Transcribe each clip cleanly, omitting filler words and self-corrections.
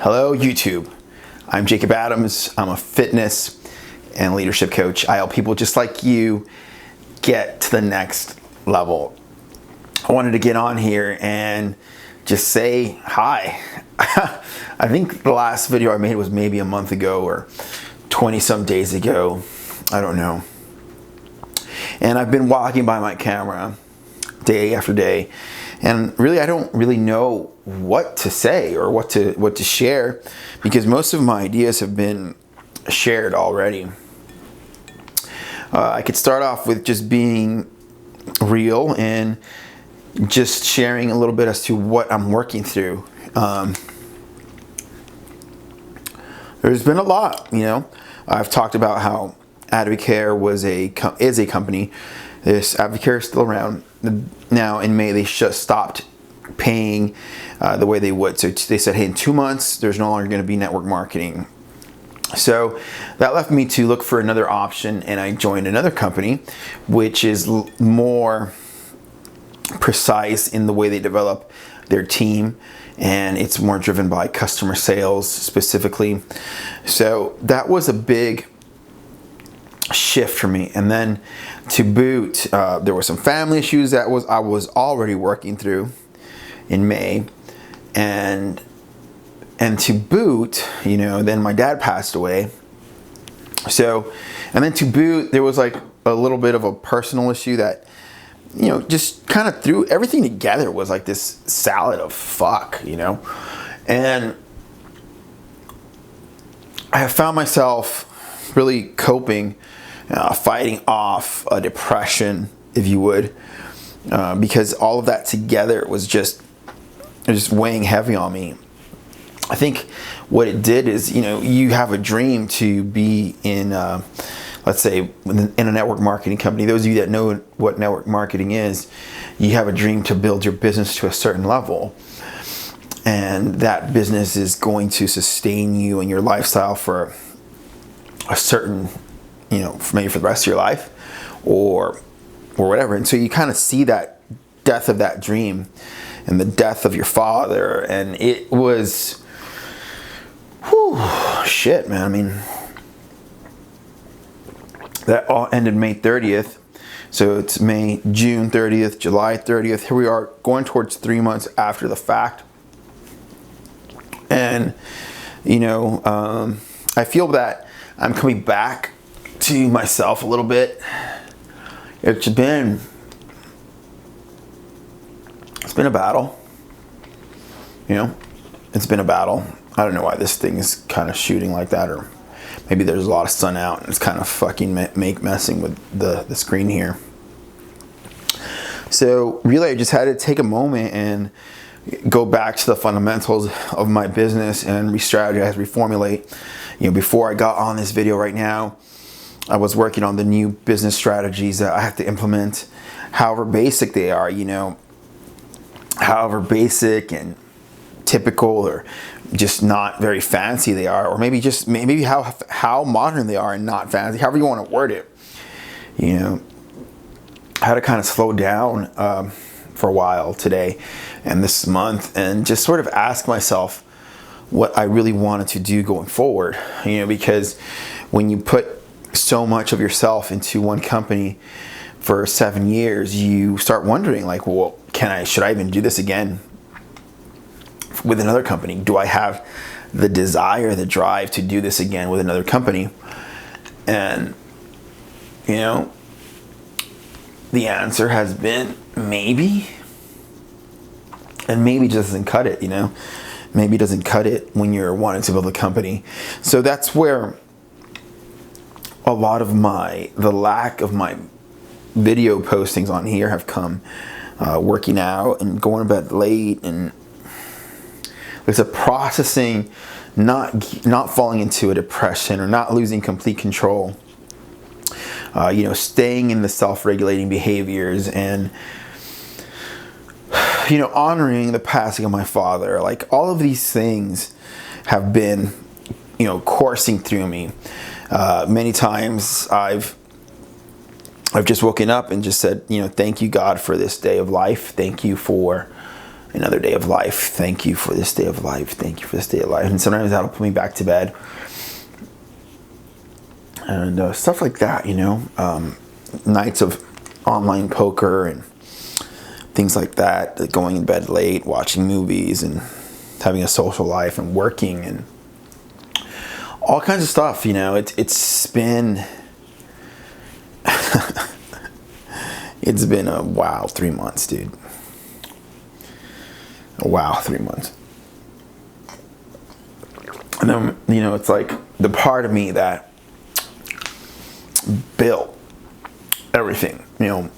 Hello, YouTube. I'm Jacob Adams. I'm a fitness and leadership coach. I help people just like you get to the next level. I wanted to get on here and just say hi. I think the last video I made was maybe a month ago or 20 some days ago. I don't know. And I've been walking by my camera day after day, and really I don't really know what to say or what to share, because most of my ideas have been shared already. I could start off with just being real and just sharing a little bit as to what I'm working through. There's been a lot, I've talked about how Advocare is a company. This Advocare is still around. Now in May they just stopped paying the way they would. So they said, hey, in 2 months there's no longer going to be network marketing. So that left me to look for another option, and I joined another company which is more precise in the way they develop their team, and it's more driven by customer sales specifically. So that was a big shift for me. And then to boot, there were some family issues that I was already working through in May, and to boot, then my dad passed away. So, and then to boot, there was like a little bit of a personal issue that, just kind of threw everything together. Was like this salad of fuck, and I have found myself really coping, fighting off a depression, if you would, because all of that together was just weighing heavy on me. I think what it did is, you have a dream to be in, let's say, in a network marketing company. Those of you that know what network marketing is, you have a dream to build your business to a certain level. And that business is going to sustain you and your lifestyle for a certain, maybe for the rest of your life or whatever. And so you kind of see that death of that dream and the death of your father. And it was, shit, man. I mean, that all ended May 30th. So it's June 30th, July 30th. Here we are going towards 3 months after the fact. And, I feel that I'm coming back to myself a little bit. It's been a battle. It's been a battle. I don't know why this thing is kind of shooting like that, or maybe there's a lot of sun out and it's kind of fucking messing with the screen here. So really I just had to take a moment and go back to the fundamentals of my business and re-strategize, reformulate. Before I got on this video right now, I was working on the new business strategies that I have to implement, however basic they are, however basic and typical or just not very fancy they are, or maybe how modern they are and not fancy, however you want to word it. I had to kind of slow down for a while today and this month and just sort of ask myself what I really wanted to do going forward, because when you put so much of yourself into one company for 7 years, you start wondering like, well, should I even do this again with another company? Do I have the desire, the drive to do this again with another company? And, the answer has been maybe. And maybe just doesn't cut it, Maybe it doesn't cut it when you're wanting to build a company. So that's where a lot of the lack of my video postings on here have come. Working out and going to bed late, and there's a processing, not falling into a depression or not losing complete control. Staying in the self-regulating behaviors and, honoring the passing of my father. Like, all of these things have been, coursing through me. Many times I've just woken up and just said, thank you, God, for this day of life. Thank you for another day of life. Thank you for this day of life. Thank you for this day of life. And sometimes that'll put me back to bed. And stuff like that, nights of online poker and things like that, like going to bed late, watching movies and having a social life and working and all kinds of stuff, it's been it's been a wow 3 months, dude. A wow 3 months. And then, it's like the part of me that built everything, the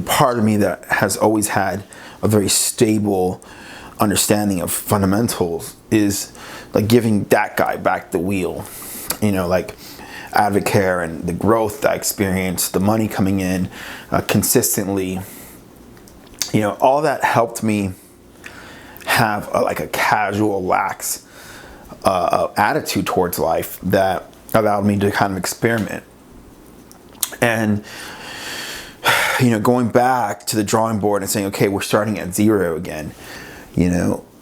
part of me that has always had a very stable understanding of fundamentals is like giving that guy back the wheel, like Advocare and the growth I experienced, the money coming in consistently, all that helped me have a casual, lax attitude towards life that allowed me to kind of experiment. And going back to the drawing board and saying, okay, we're starting at zero again.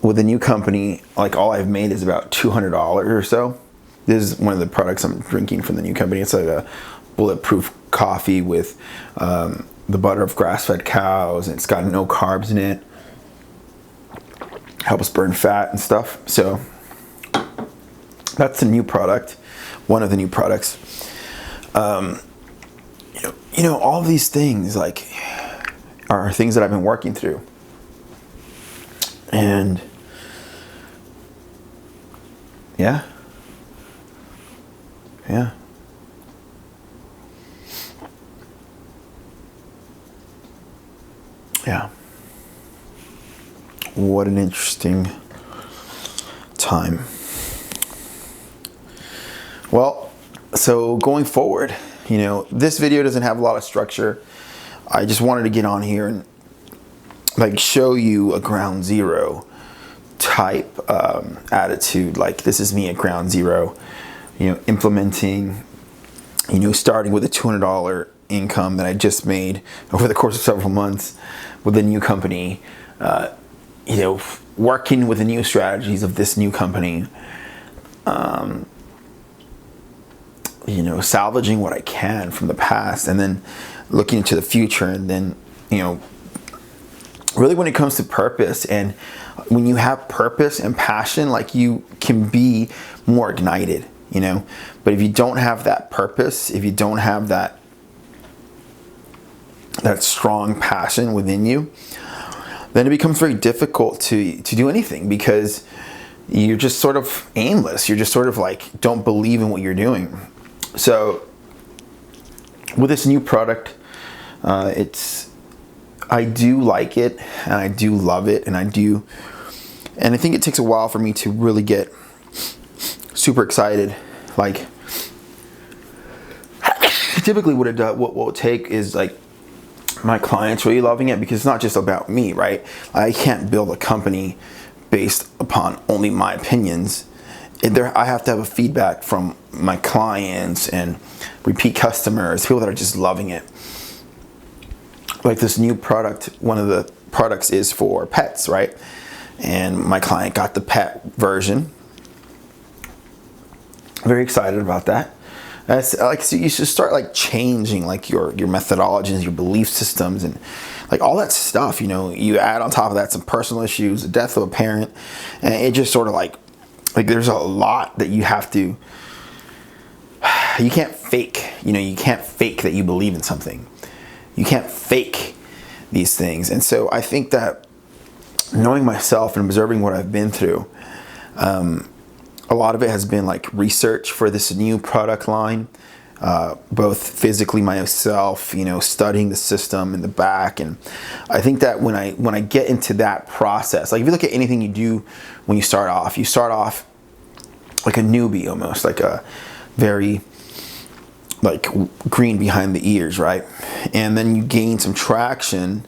With a new company, like all I've made is about $200 or so. This is one of the products I'm drinking from the new company. It's like a bulletproof coffee with the butter of grass-fed cows, and it's got no carbs in it. Helps burn fat and stuff. So that's the new product, one of the new products. All these things are things that I've been working through. And yeah. What an interesting time. Well, so going forward, this video doesn't have a lot of structure. I just wanted to get on here and show you a ground zero type attitude. This is me at ground zero, implementing, starting with a $200 income that I just made over the course of several months with a new company, working with the new strategies of this new company, salvaging what I can from the past, and then looking into the future. And then, really when it comes to purpose, and when you have purpose and passion, you can be more ignited, but if you don't have that purpose, if you don't have that strong passion within you, then it becomes very difficult to do anything, because you're just sort of aimless. You're just sort of don't believe in what you're doing. So with this new product, I do like it, and I do love it, and I think it takes a while for me to really get super excited. Typically what will take is my clients really loving it, because it's not just about me, right? I can't build a company based upon only my opinions. I have to have a feedback from my clients and repeat customers, people that are just loving it. This new product, one of the products is for pets, right? And my client got the pet version. Very excited about that. So you should start changing your methodologies, your belief systems, and all that stuff. You add on top of that some personal issues, the death of a parent, and it just sort of there's a lot that you have to. You can't fake. You can't fake that you believe in something. You can't fake these things. And so I think that knowing myself and observing what I've been through, a lot of it has been research for this new product line, both physically myself, studying the system in the back. And I think that when I get into that process, if you look at anything you do when you start off like a newbie, almost like a very green behind the ears, right? And then you gain some traction,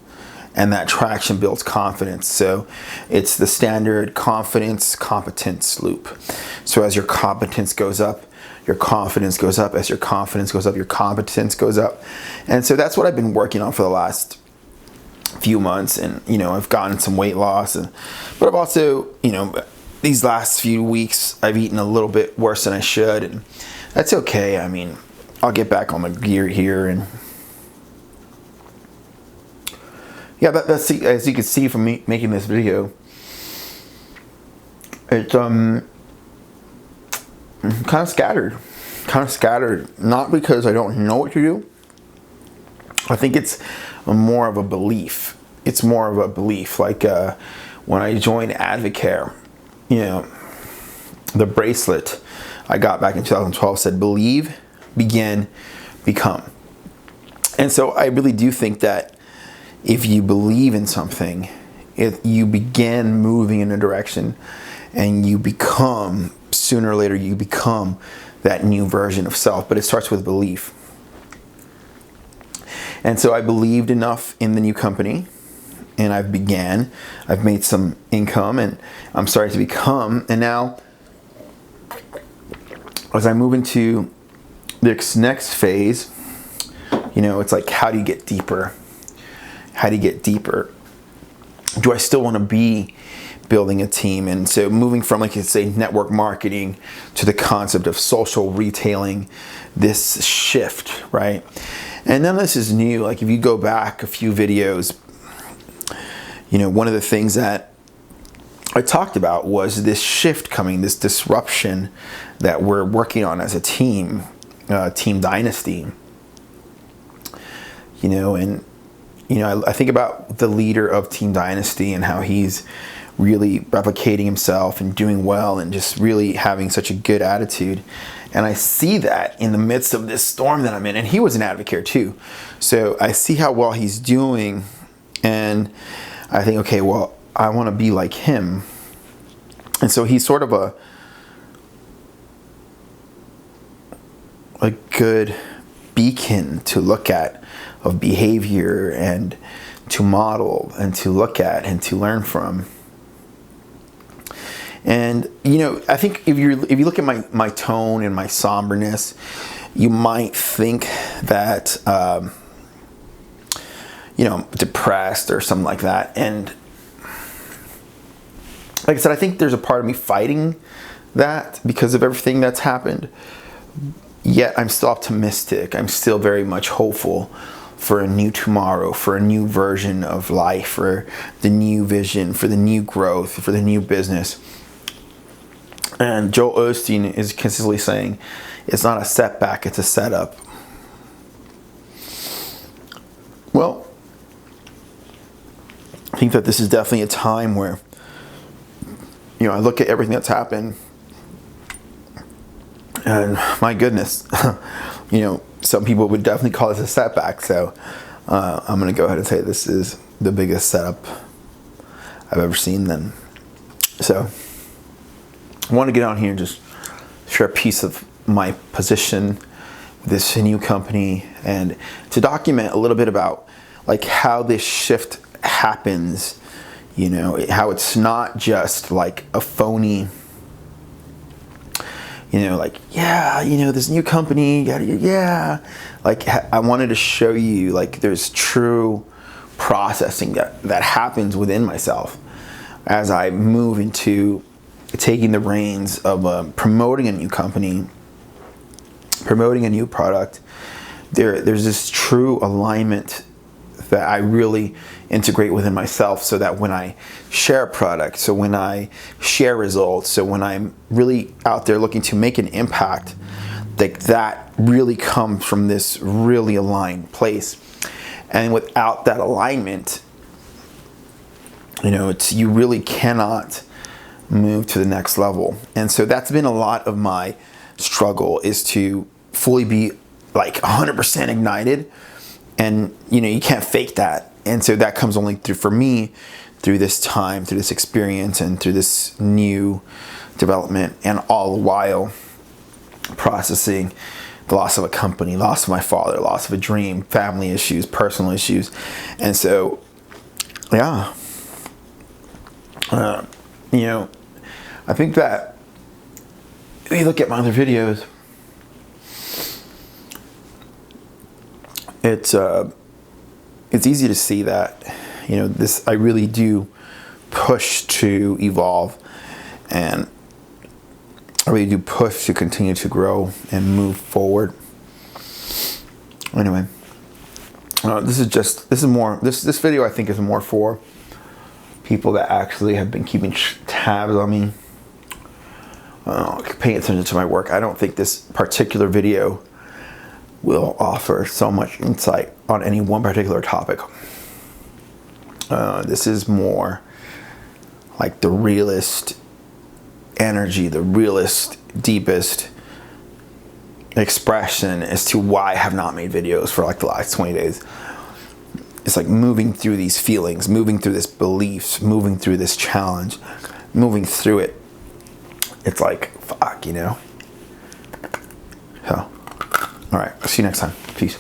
and that traction builds confidence. So it's the standard confidence competence loop. So as your competence goes up, your confidence goes up. As your confidence goes up, your competence goes up. And so that's what I've been working on for the last few months, and I've gotten some weight loss, but I've also these last few weeks I've eaten a little bit worse than I should, and that's okay. I mean, I'll get back on the gear here, and yeah, that's as you can see from me making this video, it's kind of scattered, not because I don't know what to do. I think it's more of a belief. It's more of a belief. Like when I joined Advocare, the bracelet I got back in 2012 said, "Believe, begin, become." And so I really do think that if you believe in something, you begin moving in a direction, and you become, sooner or later, you become that new version of self. But it starts with belief. And so I believed enough in the new company, and I've made some income, and I'm starting to become. And now, as I move into this next phase, it's like, how do you get deeper? How do you get deeper? Do I still want to be building a team? And so moving from, like, say, network marketing to the concept of social retailing, this shift, right? And none of this is new. Like, if you go back a few videos, one of the things that I talked about was this shift coming, this disruption that we're working on as a team, Team Dynasty. I think about the leader of Team Dynasty and how he's really replicating himself and doing well and just really having such a good attitude. And I see that in the midst of this storm that I'm in. And he was an Advocare too. So I see how well he's doing. And I think, okay, well, I want to be like him. And so he's sort of a good beacon to look at of behavior and to model and to look at and to learn from. And I think if you look at my tone and my somberness, you might think that depressed or something like that. And like I said, I think there's a part of me fighting that because of everything that's happened. Yet I'm still optimistic. I'm still very much hopeful for a new tomorrow, for a new version of life, for the new vision, for the new growth, for the new business. And Joel Osteen is consistently saying, it's not a setback, it's a setup. Well, I think that this is definitely a time where, I look at everything that's happened, and my goodness, some people would definitely call this a setback. So I'm going to go ahead and say this is the biggest setup I've ever seen then. So I want to get on here and just share a piece of my position with this new company and to document a little bit about like how this shift happens, how it's not just like a phony, this new company, like I wanted to show you like there's true processing that happens within myself as I move into taking the reins of promoting a new company, promoting a new product. There's this true alignment that I really integrate within myself so that when I share a product, so when I share results, so when I'm really out there looking to make an impact, that really comes from this really aligned place. And without that alignment, you really cannot move to the next level. And so that's been a lot of my struggle, is to fully be like 100% ignited. And you can't fake that. And so that comes only through this time, through this experience, and through this new development, and all the while processing the loss of a company, loss of my father, loss of a dream, family issues, personal issues. And so I think that if you look at my other videos, it's easy to see that You know, this, I really do push to evolve, and I really do push to continue to grow and move forward. Anyway, this video I think is more for people that actually have been keeping tabs on me, paying attention to my work. I don't think this particular video will offer so much insight on any one particular topic. This is more like the realest energy, the realest, deepest expression as to why I have not made videos for like the last 20 days. It's like moving through these feelings, moving through this beliefs, moving through this challenge, moving through it. It's like, fuck, you know? So, all right, I'll see you next time. Peace.